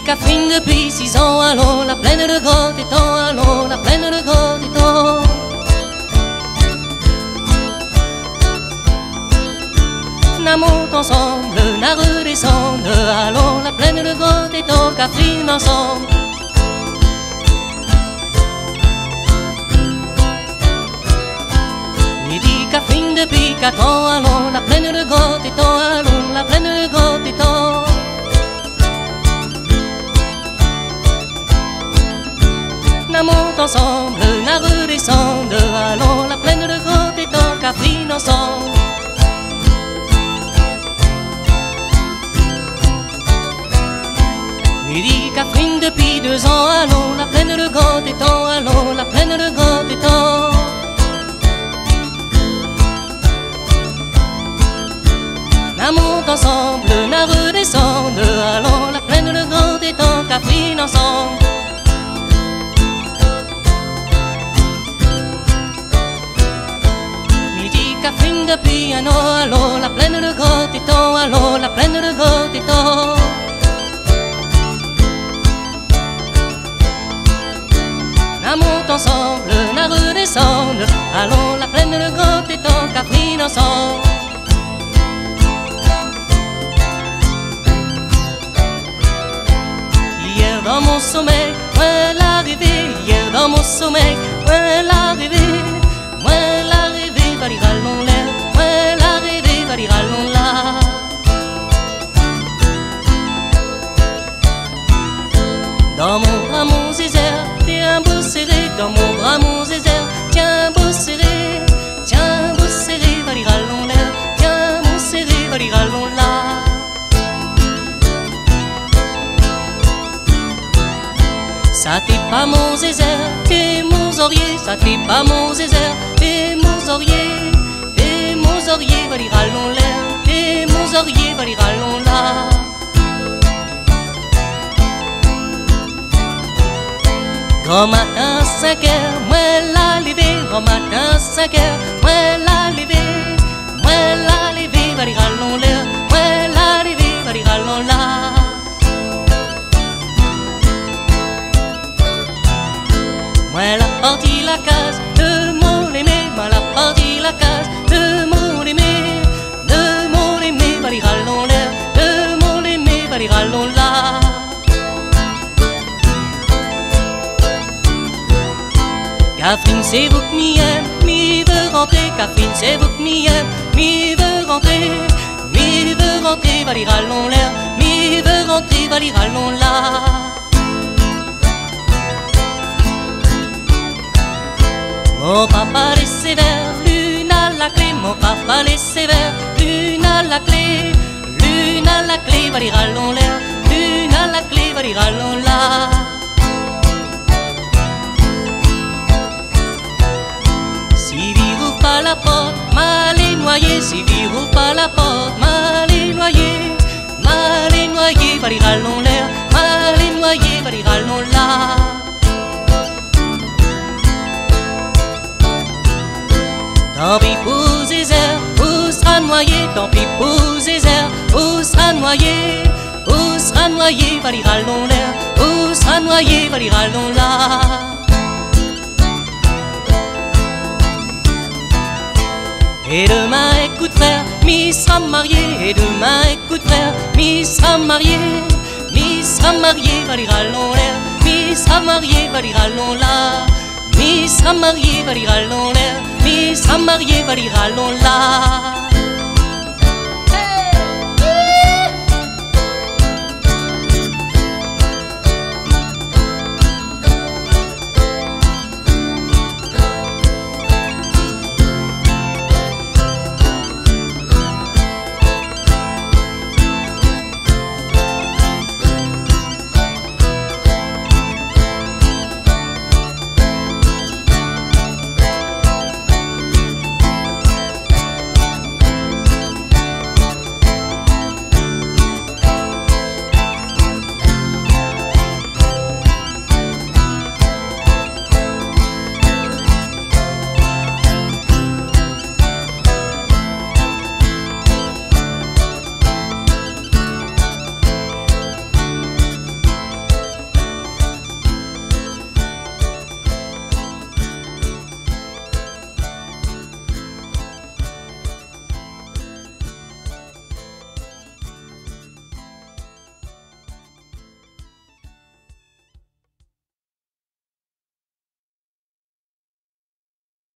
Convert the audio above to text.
Catherine depuis 6 ans, allons la plaine de Grand-Étang, allons la plaine de Grand-Étang. Na monte ensemble, na redescende, allons la plaine de Grand-Étang, Catherine ensemble. Midi Catherine depuis 4 ans, allons la plaine de Grand-Étang, allons la plaine de Grand-Étang. Na monte ensemble, na redescende, allons la plaine de Grand-Étang, Catherine ensemble. Midi Catherine depuis 2 ans, allons la plaine de Grand-Étang, allons la plaine de Grand-Étang. Na monte ensemble, na redescende, allons la plaine de Grand-Étang, Catherine ensemble. Catherine depuis 1 an, allons la plaine de Grand-Étang, allons la plaine de Grand-Étang. Na monte ensemble, na redescende, allons la plaine de Grand-Étang, Catherine ensemble. Hier dans mon sommeil, moi l'arrivée, hier dans mon sommeil, moi l'arrivée, moi l'arrivée, va dire allons l'air, moi l'arrivée, va dire allons là. Dans mon bras mon zézère, tiens beau serré, dans mon bras mon zézère, tiens beau serré, va dire allons l'air, tiens beau serré, va dire allons là. Ça t'est pas mon zézère, t'es mon zorier, ça t'est pas mon zézère, t'es mon zorier, va dire allons l'air, t'es mon zorier, va dire allons là. Grand matin 5 heures, moi la levé, grand matin 5 heures, moi la levé, va dire allons l'air, moi la levé, va dire allons là. Moi la partie la case de mon aimé, moi la partie la case de mon aimé, va dire allons l'air, de mon aimé, va dire allons là. Catherine c'est vous qui m'aime, mi veut rentrer, Catherine c'est vous qui m'aime, mi veut rentrer, va dire allons l'air, mi veut rentrer, va dire allons là. Mon papa les sévères, l'une à la clé, mon papa les sévères, l'une à la clé, va dire allons l'air, l'une à la clé, va dire allons là. Si vous ouvre pas la porte, mal est noyé, si vous ouvre pas la porte, mal est noyé, va dire allons l'air, mal est noyé, va dire allons là. Tant pis pour Zézère, où sera noyé, tant pis pour Zézère, où sera noyé, va dire allons l'air, où sera noyé, va dire allons là. Et demain écoute frère, mi sera marié, et demain écoute frère, mi sera marié, va dire allons l'air, mi sera marié, va dire allons là. Mi sera marié, va dire allons l'air, mi sera marié, va dire allons là.